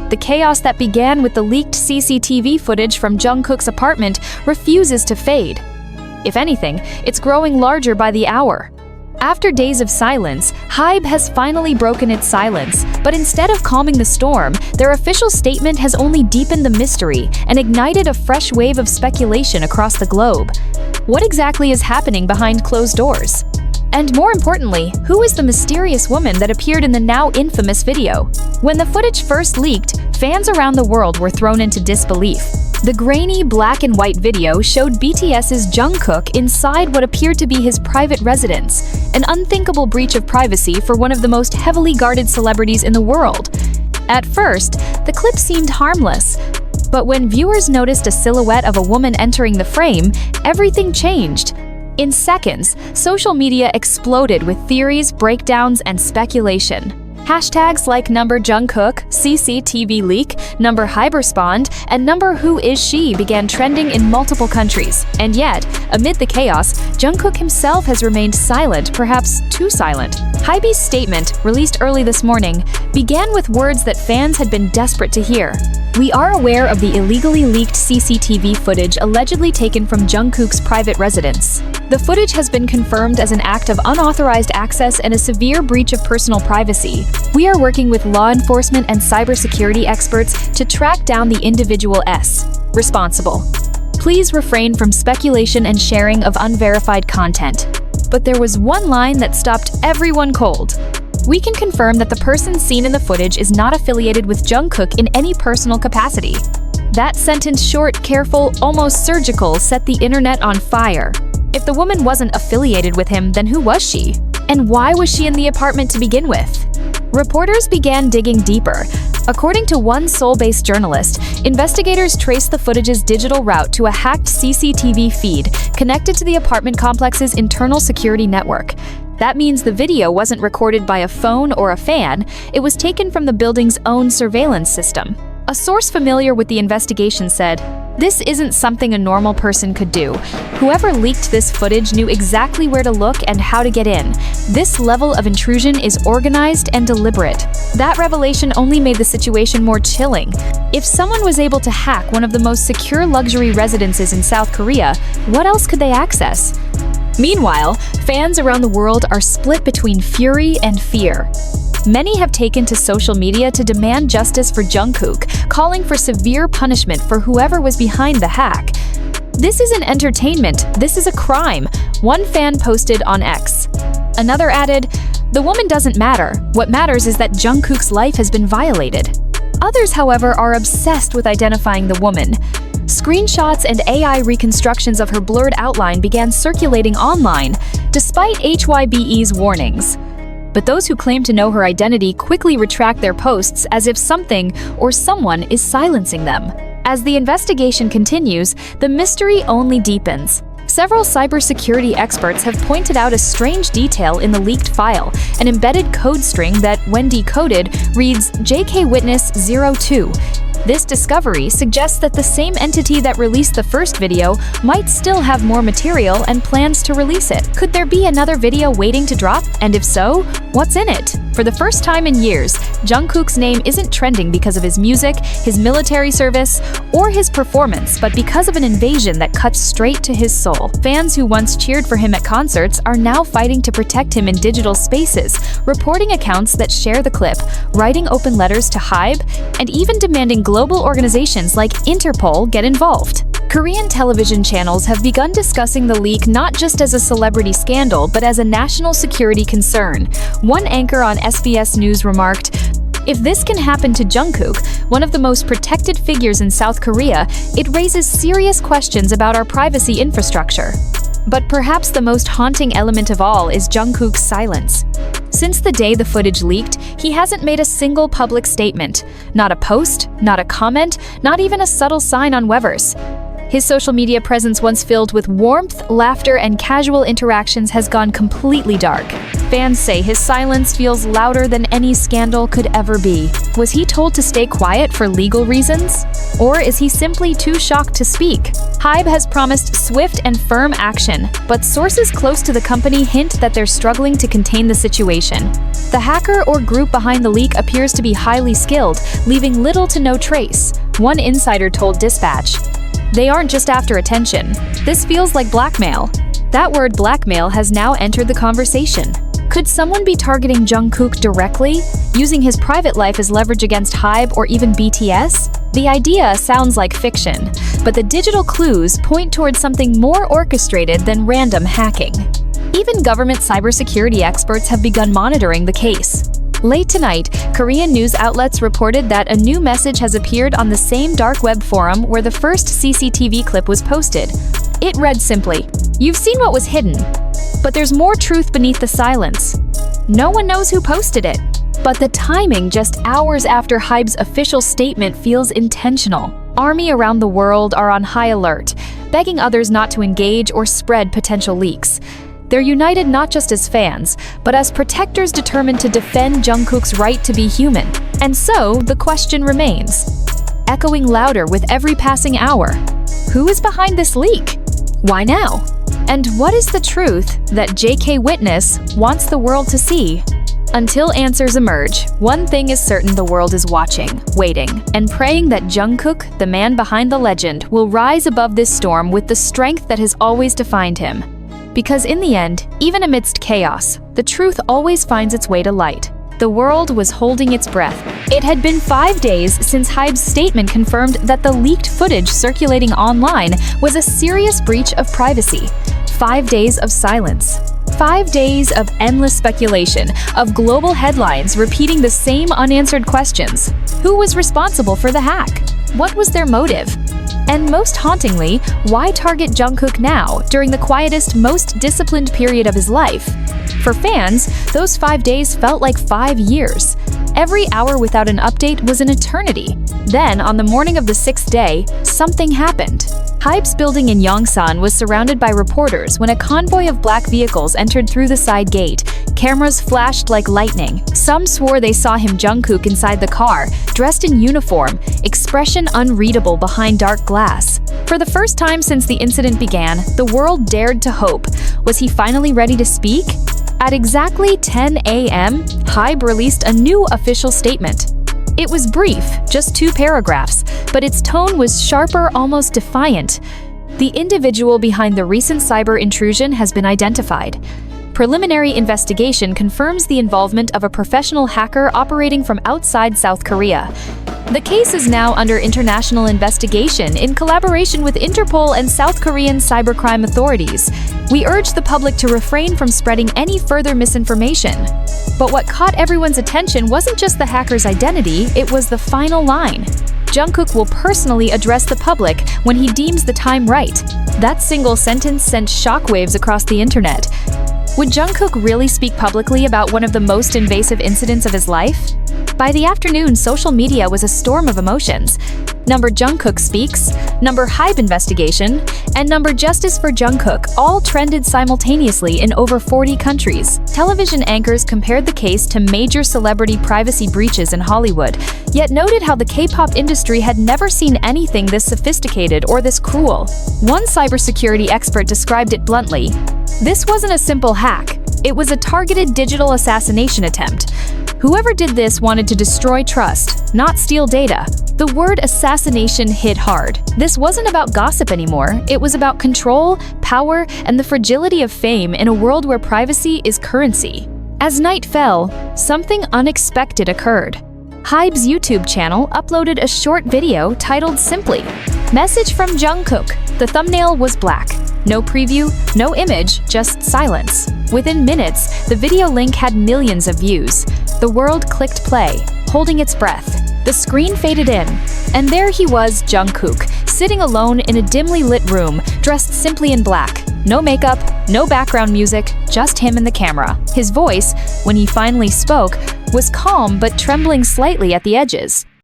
The chaos that began with the leaked CCTV footage from Jungkook's apartment refuses to fade. If anything, it's growing larger by the hour. After days of silence, HYBE has finally broken its silence, but instead of calming the storm, their official statement has only deepened the mystery and ignited a fresh wave of speculation across the globe. What exactly is happening behind closed doors? And more importantly, who is the mysterious woman that appeared in the now infamous video? When the footage first leaked, fans around the world were thrown into disbelief. The grainy black and white video showed BTS's Jungkook inside what appeared to be his private residence, an unthinkable breach of privacy for one of the most heavily guarded celebrities in the world. At first, the clip seemed harmless, but when viewers noticed a silhouette of a woman entering the frame, everything changed. In seconds, social media exploded with theories, breakdowns, and speculation. Hashtags like #Jungkook, CCTV leak, #HYBE and #Who is she began trending in multiple countries. And yet, amid the chaos, Jungkook himself has remained silent, perhaps too silent. HYBE's statement, released early this morning, began with words that fans had been desperate to hear. "We are aware of the illegally leaked CCTV footage allegedly taken from Jungkook's private residence. The footage has been confirmed as an act of unauthorized access and a severe breach of personal privacy. We are working with law enforcement and cybersecurity experts to track down the individual responsible. Please refrain from speculation and sharing of unverified content." But there was one line that stopped everyone cold. "We can confirm that the person seen in the footage is not affiliated with Jungkook in any personal capacity." That sentence, short, careful, almost surgical, set the internet on fire. If the woman wasn't affiliated with him, then who was she? And why was she in the apartment to begin with? Reporters began digging deeper. According to one Seoul-based journalist, investigators traced the footage's digital route to a hacked CCTV feed connected to the apartment complex's internal security network. That means the video wasn't recorded by a phone or a fan, it was taken from the building's own surveillance system. A source familiar with the investigation said, "This isn't something a normal person could do. Whoever leaked this footage knew exactly where to look and how to get in. This level of intrusion is organized and deliberate." That revelation only made the situation more chilling. If someone was able to hack one of the most secure luxury residences in South Korea, what else could they access? Meanwhile, fans around the world are split between fury and fear. Many have taken to social media to demand justice for Jungkook, calling for severe punishment for whoever was behind the hack. "This isn't entertainment, this is a crime," one fan posted on X. Another added, "The woman doesn't matter. What matters is that Jungkook's life has been violated." Others, however, are obsessed with identifying the woman. Screenshots and AI reconstructions of her blurred outline began circulating online, despite HYBE's warnings. But those who claim to know her identity quickly retract their posts as if something or someone is silencing them. As the investigation continues, the mystery only deepens. Several cybersecurity experts have pointed out a strange detail in the leaked file, an embedded code string that, when decoded, reads JK Witness 02. This discovery suggests that the same entity that released the first video might still have more material and plans to release it. Could there be another video waiting to drop? And if so, what's in it? For the first time in years, Jungkook's name isn't trending because of his music, his military service, or his performance, but because of an invasion that cuts straight to his soul. Fans who once cheered for him at concerts are now fighting to protect him in digital spaces, reporting accounts that share the clip, writing open letters to HYBE, and even demanding global organizations like Interpol get involved. Korean television channels have begun discussing the leak not just as a celebrity scandal, but as a national security concern. One anchor on SBS News remarked, "If this can happen to Jungkook, one of the most protected figures in South Korea, it raises serious questions about our privacy infrastructure." But perhaps the most haunting element of all is Jungkook's silence. Since the day the footage leaked, he hasn't made a single public statement. Not a post, not a comment, not even a subtle sign on Weverse. His social media presence, once filled with warmth, laughter, and casual interactions, has gone completely dark. Fans say his silence feels louder than any scandal could ever be. Was he told to stay quiet for legal reasons? Or is he simply too shocked to speak? HYBE has promised swift and firm action, but sources close to the company hint that they're struggling to contain the situation. The hacker or group behind the leak appears to be highly skilled, leaving little to no trace. One insider told Dispatch, "They aren't just after attention. This feels like blackmail." That word blackmail has now entered the conversation. Could someone be targeting Jungkook directly, using his private life as leverage against HYBE or even BTS? The idea sounds like fiction, but the digital clues point towards something more orchestrated than random hacking. Even government cybersecurity experts have begun monitoring the case. Late tonight, Korean news outlets reported that a new message has appeared on the same dark web forum where the first CCTV clip was posted. It read simply, "You've seen what was hidden, but there's more truth beneath the silence." No one knows who posted it, but the timing just hours after HYBE's official statement feels intentional. Army around the world are on high alert, begging others not to engage or spread potential leaks. They're united not just as fans, but as protectors determined to defend Jungkook's right to be human. And so, the question remains, echoing louder with every passing hour. Who is behind this leak? Why now? And what is the truth that JK Witness wants the world to see? Until answers emerge, one thing is certain: the world is watching, waiting, and praying that Jungkook, the man behind the legend, will rise above this storm with the strength that has always defined him. Because in the end, even amidst chaos, the truth always finds its way to light. The world was holding its breath. It had been 5 days since HYBE's statement confirmed that the leaked footage circulating online was a serious breach of privacy. 5 days of silence. 5 days of endless speculation, of global headlines repeating the same unanswered questions. Who was responsible for the hack? What was their motive? And most hauntingly, why target Jungkook now, during the quietest, most disciplined period of his life? For fans, those 5 days felt like 5 years. Every hour without an update was an eternity. Then, on the morning of the 6th day, something happened. HYBE's building in Yongsan was surrounded by reporters when a convoy of black vehicles entered through the side gate. Cameras flashed like lightning. Some swore they saw him, Jungkook, inside the car, dressed in uniform, expression unreadable behind dark glass. For the first time since the incident began, the world dared to hope. Was he finally ready to speak? At exactly 10 a.m., HYBE released a new official statement. It was brief, just 2 paragraphs, but its tone was sharper, almost defiant. The individual behind the recent cyber intrusion has been identified. Preliminary investigation confirms the involvement of a professional hacker operating from outside South Korea. The case is now under international investigation in collaboration with Interpol and South Korean cybercrime authorities. We urge the public to refrain from spreading any further misinformation. But what caught everyone's attention wasn't just the hacker's identity, it was the final line. Jungkook will personally address the public when he deems the time right. That single sentence sent shockwaves across the internet. Would Jungkook really speak publicly about one of the most invasive incidents of his life? By the afternoon, social media was a storm of emotions. Number Jungkook speaks, number HYBE investigation, and number justice for Jungkook all trended simultaneously in over 40 countries. Television anchors compared the case to major celebrity privacy breaches in Hollywood, yet noted how the K-pop industry had never seen anything this sophisticated or this cruel. One cybersecurity expert described it bluntly. This wasn't a simple hack. It was a targeted digital assassination attempt. Whoever did this wanted to destroy trust, not steal data. The word assassination hit hard. This wasn't about gossip anymore. It was about control, power, and the fragility of fame in a world where privacy is currency. As night fell, something unexpected occurred. HYBE's YouTube channel uploaded a short video titled simply, "Message from Jungkook." The thumbnail was black. No preview, no image, just silence. Within minutes, the video link had millions of views. The world clicked play, holding its breath. The screen faded in, and there he was, Jungkook, sitting alone in a dimly lit room, dressed simply in black. No makeup, no background music, just him and the camera. His voice, when he finally spoke, was calm but trembling slightly at the edges.